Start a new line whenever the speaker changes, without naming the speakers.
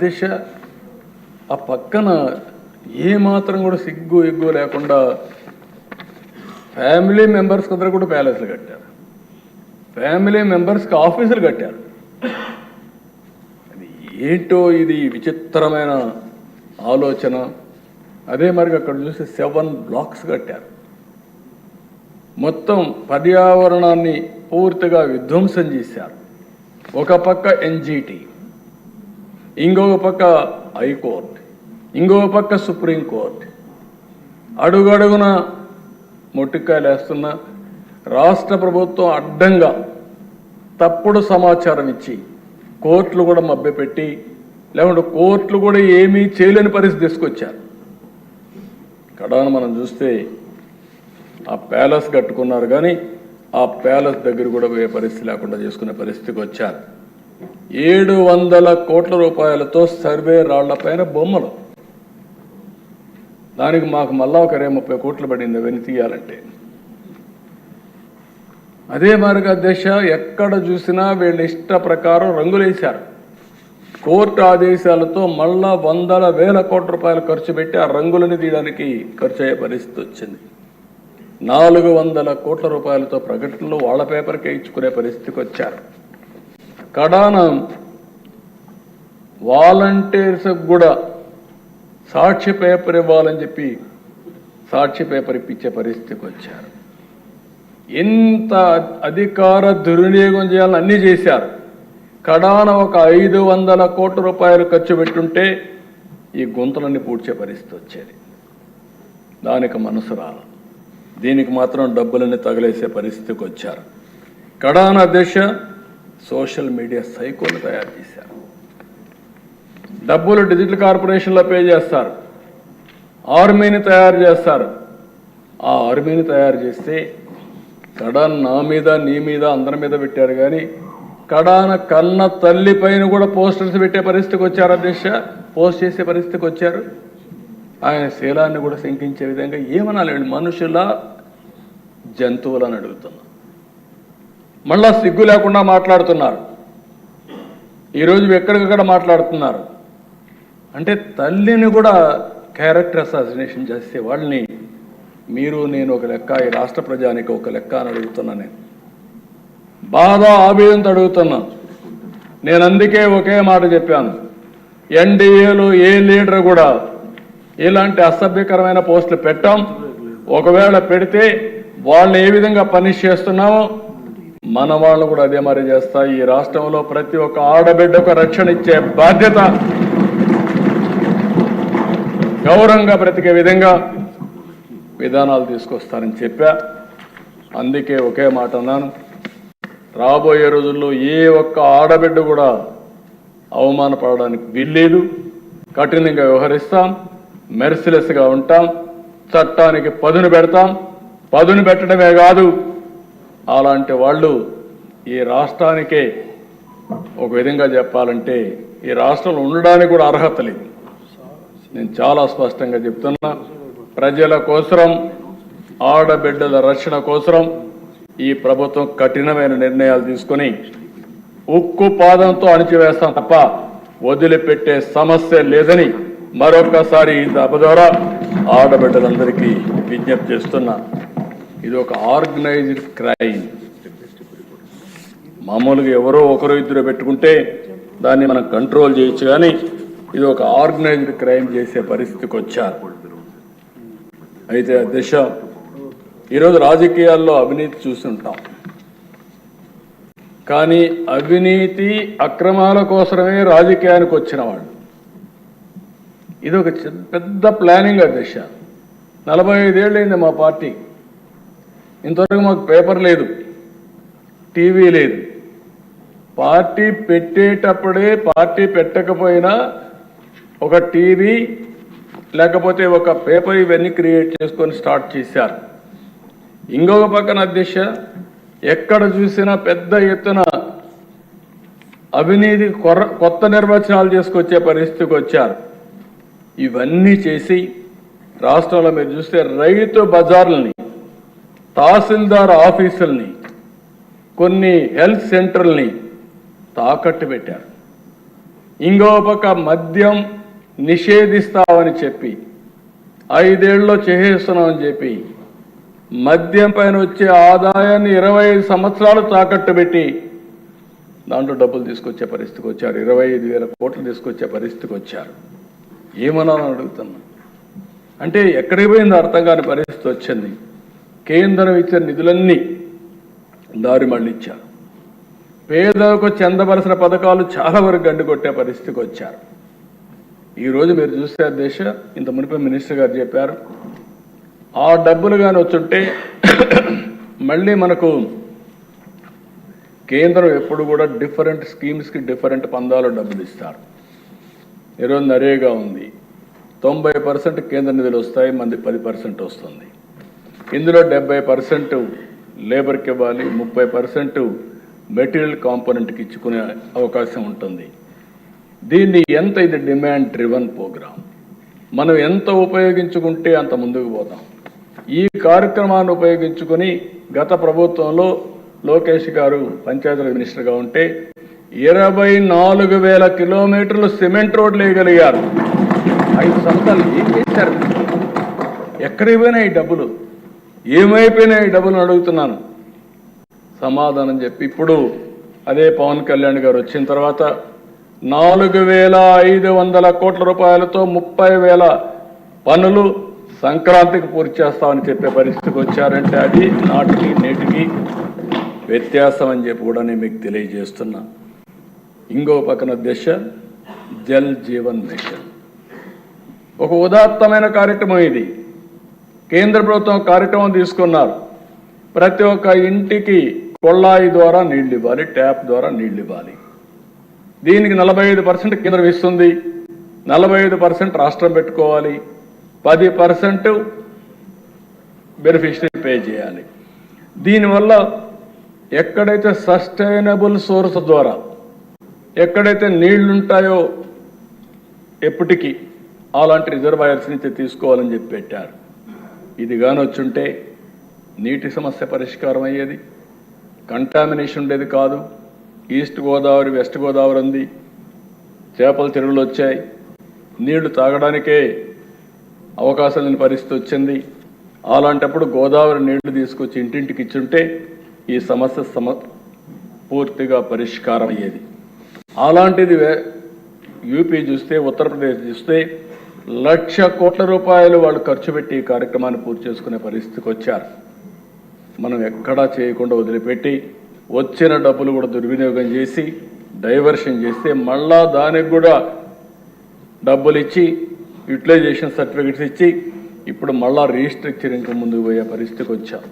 దిశ ఆ పక్కన ఏ మాత్రం కూడా సిగ్గు ఎగ్గు లేకుండా ఫ్యామిలీ మెంబర్స్ అందరూ కూడా ప్యాలెస్లు కట్టారు, ఫ్యామిలీ మెంబర్స్కి ఆఫీసులు కట్టారు. అది ఏంటో ఇది విచిత్రమైన ఆలోచన. అదే మరి అక్కడ చూసి 7 బ్లాక్స్ కట్టారు. మొత్తం పర్యావరణాన్ని పూర్తిగా విధ్వంసం చేశారు. ఒక పక్క ఎన్జిటి, ఇంకొక పక్క హైకోర్టు, ఇంకొక పక్క సుప్రీంకోర్టు, అడుగడుగున మొట్టికాయలు వేస్తున్న రాష్ట్ర ప్రభుత్వం అడ్డంగా తప్పుడు సమాచారం ఇచ్చి కోర్టులు కూడా మభ్యపెట్టి, లేకుంటే కోర్టులు కూడా ఏమీ చేయలేని పరిస్థితి తీసుకొచ్చారు. కడాన మనం చూస్తే ఆ ప్యాలెస్ కట్టుకున్నారు, కానీ ఆ ప్యాలెస్ దగ్గర కూడా పోయే పరిస్థితి లేకుండా చేసుకునే పరిస్థితికి వచ్చారు. 700 కోట్ల రూపాయలతో సర్వే రాళ్లపైన బొమ్మలు, దానికి మాకు మళ్ళా ఒక 30 కోట్లు పడింది అవన్నీ తీయాలంటే. అదే మార్గ దిశ ఎక్కడ చూసినా వీళ్ళ ఇష్ట ప్రకారం రంగులేశారు. కోర్టు ఆదేశాలతో మళ్ళా 100,000 కోట్ల రూపాయలు ఖర్చు పెట్టి ఆ రంగులని తీయడానికి ఖర్చు అయ్యే పరిస్థితి వచ్చింది. 400 కోట్ల రూపాయలతో ప్రకటనలు వాళ్ళ పేపర్కే ఇచ్చుకునే పరిస్థితికి వచ్చారు. కడాన వాలంటీర్స్ కూడా సాక్షి పేపర్ ఇవ్వాలని చెప్పి సాక్షి పేపర్ ఇప్పించే పరిస్థితికి వచ్చారు. ఎంత అధికార దుర్వినియోగం చేయాలని అన్నీ చేశారు. కడాన ఒక 500 కోట్ల రూపాయలు ఖర్చు పెట్టుంటే ఈ గుంతలన్నీ పూడ్చే పరిస్థితి వచ్చేది. దానికి మనసు రాల, దీనికి మాత్రం డబ్బులన్నీ తగిలేసే పరిస్థితికి వచ్చారు. కడాన దిశ సోషల్ మీడియా సైకోలు తయారు చేశారు. డబ్బులు డిజిటల్ కార్పొరేషన్లో పే చేస్తారు, ఆర్మీని తయారు చేస్తారు. ఆ ఆర్మీని తయారు చేస్తే కడాన నా మీద నీ మీద అందరి మీద పెట్టారు, కానీ కడాన కన్న తల్లి పైన కూడా పోస్టర్స్ పెట్టే పరిస్థితికి వచ్చారు. అధ్యక్ష పోస్ట్ చేసే పరిస్థితికి వచ్చారు. ఆయన శీలాన్ని కూడా శంకించే విధంగా ఏమనాలి, మనుషుల జంతువులని అడుగుతున్నా. మళ్ళా సిగ్గు లేకుండా మాట్లాడుతున్నారు. ఈరోజు ఎక్కడికక్కడ మాట్లాడుతున్నారు. అంటే తల్లిని కూడా క్యారెక్టర్ అసాసినేషన్ చేసే వాళ్ళని మీరు నేను ఒక లెక్క, ఈ రాష్ట్ర ప్రజానికి ఒక లెక్క అని అడుగుతున్నా. నేను బాధ ఆవేదనతో అడుగుతున్నా. నేను అందుకే ఒకే మాట చెప్పాను, ఎన్డీఏలో ఏ లీడర్ కూడా ఇలాంటి అసభ్యకరమైన పోస్టులు పెట్టాం. ఒకవేళ పెడితే వాళ్ళని ఏ విధంగా పనిష్ చేస్తున్నామో మన వాళ్ళు కూడా అదే మరి చేస్తా. ఈ రాష్ట్రంలో ప్రతి ఒక్క ఆడబిడ్డకు రక్షణ ఇచ్చే బాధ్యత, గౌరవంగా బ్రతికే విధంగా విధానాలు తీసుకొస్తారని చెప్పా. అందుకే ఒకే మాట అన్నాను, రాబోయే రోజుల్లో ఏ ఒక్క ఆడబిడ్డ కూడా అవమానపడడానికి వీల్లేదు. కఠినంగా వ్యవహరిస్తాం, మెర్సిలెస్గా ఉంటాం, చట్టానికి పదును పెడతాం. పదును పెట్టడమే కాదు, అలాంటి వాళ్ళు ఈ రాష్ట్రానికే ఒక విధంగా చెప్పాలంటే ఈ రాష్ట్రంలో ఉండడానికి కూడా అర్హత లేదు. నేను చాలా స్పష్టంగా చెప్తున్నా, ప్రజల కోసం, ఆడబిడ్డల రక్షణ కోసం ఈ ప్రభుత్వం కఠినమైన నిర్ణయాలు తీసుకొని ఉక్కు పాదంతో అణిచివేస్తాం తప్ప వదిలిపెట్టే సమస్య లేదని మరొకసారి ఈ సభ ద్వారా ఆడబిడ్డలందరికీ విజ్ఞప్తి చేస్తున్నా. ఇది ఒక ఆర్గనైజ్డ్ క్రైమ్. మామూలుగా ఎవరో ఒకరు ఇద్దరు పెట్టుకుంటే దాన్ని మనం కంట్రోల్ చేయొచ్చు, కానీ ఇది ఒక ఆర్గనైజ్డ్ క్రైమ్ చేసే పరిస్థితికి వచ్చారు. అయితే దిశ ఈరోజు రాజకీయాల్లో అవినీతి చూస్తుంటాం, కానీ అవినీతి అక్రమాల కోసమే రాజకీయానికి వచ్చిన వాళ్ళు. ఇది ఒక పెద్ద ప్లానింగ్. దిశ 45 ఏళ్ళైంది మా పార్టీ. ఇంతవరకు మాకు పేపర్ లేదు, టీవీ లేదు. పార్టీ పెట్టేటప్పుడే, పార్టీ పెట్టకపోయినా ఒక టీవీ లేకపోతే ఒక పేపర్ ఇవన్నీ క్రియేట్ చేసుకొని స్టార్ట్ చేశారు. ఇంకొక పక్కన అధ్యక్ష ఎక్కడ చూసినా పెద్ద ఎత్తున అవినీతి కొత్త నిర్వచనాలు చేసుకొచ్చే పరిస్థితికి వచ్చారు. ఇవన్నీ చేసి రాష్ట్రంలో మీరు చూస్తే రైతు బజార్లని, తహసీల్దార్ ఆఫీసుల్ని, కొన్ని హెల్త్ సెంటర్లని తాకట్టు పెట్టారు. ఇంకో పక్క మద్యం నిషేధిస్తామని చెప్పి 5 ఏళ్ళలో చేసేస్తున్నామని చెప్పి మద్యం పైన వచ్చే ఆదాయాన్ని 25 సంవత్సరాలు తాకట్టు పెట్టి దాంట్లో డబ్బులు తీసుకొచ్చే పరిస్థితికి వచ్చారు. 25,000 కోట్లు తీసుకొచ్చే పరిస్థితికి వచ్చారు. ఏమన్నాను అడుగుతున్నా. అంటే ఎక్కడికి పోయిందో అర్థం కాని పరిస్థితి వచ్చింది. కేంద్రం ఇచ్చిన నిధులన్నీ దారి మళ్ళించారు. పేదలకు చెందవలసిన పథకాలు చాలా వరకు గండికొట్టే పరిస్థితికి వచ్చారు. ఈరోజు మీరు చూస్తే అధ్యక్ష, ఇంత మునిపే మినిస్టర్ గారు చెప్పారు, ఆ డబ్బులు కానీ వచ్చుంటే మళ్ళీ మనకు కేంద్రం ఎప్పుడు కూడా డిఫరెంట్ స్కీమ్స్కి డిఫరెంట్ పందాలు డబ్బులు ఇస్తారు. ఈరోజు నరేగా ఉంది, 90% కేంద్ర నిధులు వస్తాయి, మంది 10% వస్తుంది. ఇందులో 70% లేబర్కి ఇవ్వాలి, 30% మెటీరియల్ కాంపోనెంట్కి ఇచ్చుకునే అవకాశం ఉంటుంది. దీన్ని ఎంత ఇది డిమాండ్ డ్రివన్ ప్రోగ్రామ్, మనం ఎంత ఉపయోగించుకుంటే అంత ముందుకు పోతాం. ఈ కార్యక్రమాన్ని ఉపయోగించుకొని గత ప్రభుత్వంలో లోకేష్ గారు పంచాయతీరాజ్ మినిస్టర్గా ఉంటే 24,000 కిలోమీటర్లు సిమెంట్ రోడ్లు వేయగలిగారు. 5 సంవత్సరాలు ఏం చేశారు? ఎక్కడికి పోయినాయి ఈ డబ్బులు? ఏమైపోయినాయి ఈ డబ్బులు అడుగుతున్నాను. సమాధానం చెప్పి ఇప్పుడు అదే పవన్ కళ్యాణ్ గారు వచ్చిన తర్వాత 4,500 కోట్ల రూపాయలతో 30,000 పనులు సంక్రాంతికి పూర్తి చేస్తామని చెప్పే పరిస్థితికి వచ్చారంటే అది నాటికి నేటికి వ్యత్యాసం అని చెప్పి కూడా నేను మీకు తెలియజేస్తున్నా. ఇంకో పక్కన దిశ జల్ జీవన్ మిషన్ ఒక ఉదాత్తమైన కార్యక్రమం. ఇది కేంద్ర ప్రభుత్వం కార్యక్రమం తీసుకున్నారు. ప్రతి ఒక్క ఇంటికి కొళ్ళాయి ద్వారా నీళ్లు ఇవ్వాలి, ట్యాప్ ద్వారా నీళ్లు ఇవ్వాలి. దీనికి 45% కేంద్రం ఇస్తుంది, 45% రాష్ట్రం పెట్టుకోవాలి, 10% బెనిఫిషరీ పే చేయాలి. దీనివల్ల ఎక్కడైతే సస్టైనబుల్ సోర్స్ ద్వారా ఎక్కడైతే నీళ్లుంటాయో ఎప్పటికీ అలాంటి రిజర్వాయర్స్ నుంచి తీసుకోవాలని చెప్పి పెట్టారు. ఇది కానీ వచ్చుంటే నీటి సమస్య పరిష్కారం అయ్యేది, కంటామినేషన్ ఉండేది కాదు. ఈస్ట్ గోదావరి, వెస్ట్ గోదావరి ఉంది, చేపల చెరువులు వచ్చాయి, నీళ్లు తాగడానికే అవకాశం లేని పరిస్థితి వచ్చింది. అలాంటప్పుడు గోదావరి నీళ్లు తీసుకొచ్చి ఇంటింటికి ఇచ్చుంటే ఈ సమస్య పూర్తిగా పరిష్కారం అయ్యేది. అలాంటిది యూపీ చూస్తే, ఉత్తరప్రదేశ్ చూస్తే 1,00,000 కోట్ల రూపాయలు వాళ్ళు ఖర్చు పెట్టి ఈ కార్యక్రమాన్ని పూర్తి చేసుకునే పరిస్థితికి వచ్చారు. మనం ఎక్కడా చేయకుండా వదిలిపెట్టి వచ్చిన డబ్బులు కూడా దుర్వినియోగం చేసి డైవర్షన్ చేస్తే మళ్ళా దానికి కూడా డబ్బులు ఇచ్చి యూటిలైజేషన్ సర్టిఫికెట్స్ ఇచ్చి ఇప్పుడు మళ్ళా రీస్ట్రక్చరింగ్ ముందుకు పోయే పరిస్థితికి వచ్చాం.